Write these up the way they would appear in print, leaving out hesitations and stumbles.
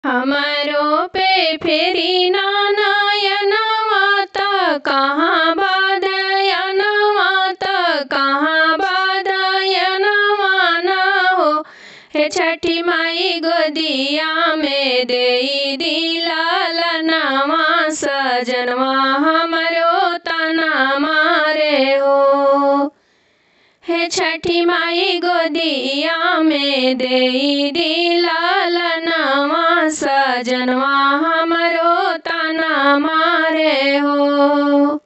हमरो पे फेरी ना नयनवा त कहाँ बादयनवा त कहाँ बादयनवा ना हो। हे छठी माई गोदिया में देई दिलालनवा सजनवा हमरो तना मारे हो। हे छठी माई गोदिया में देई दिलालनवा सजनवा हमरो तना मारे हो।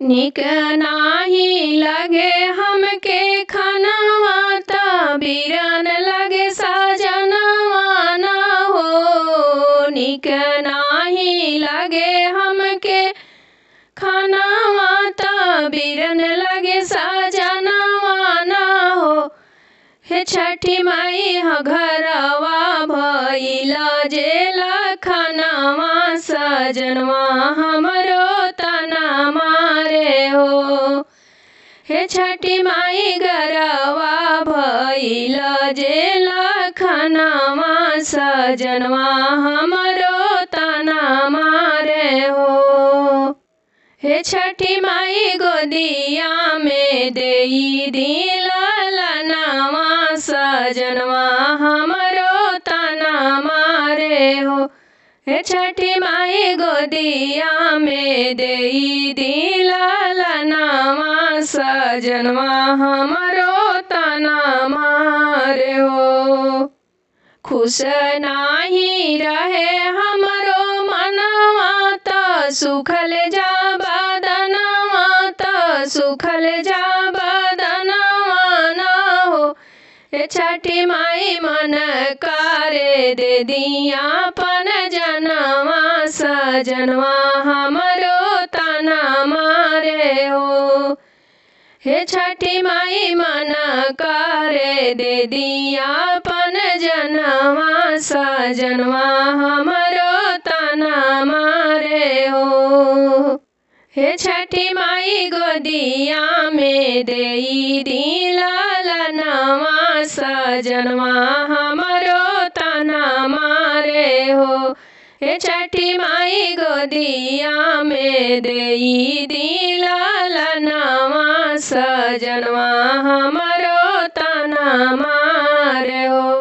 निक नाही लगे हमके खानवा त बिरन लगे सजनवा ना हो। निक नाही लगे हमके खानवा त बिरन लगे सजनवा ना हो। हे छठी माई घरवा भइल जेला खानवा सजनवा हमरो तना मारे हो। हे छठी माई घरवा भइल जेला खानवा सजनवा हमरो तना मारे हो। हे छठी माई गोदिया में देई दिलालनवा सजनवा हमरो तना मारे हो। हे छठी माई गोदिया में देई दिलालनवा सजनवा हमरो तना मारे हो। खुश नाही रहे हमरो मनवा त सुखल जा बदनवा त सुखल जा बदनवा ना हो। हे छठी माई मन करे दे दियापन जनवा सजनवा हमरो तना मारे हो। हे छठी माई मन करे दे दियापन जनवा सजनवा हमरो तना मारे हो। हे छठी माई गोदिया में देई दिलालनवा सजनवा हमरो तना मारे हो। हे छठी माई गोदिया में देई दिलालनवा सजनवा हमरो तना मारे हो।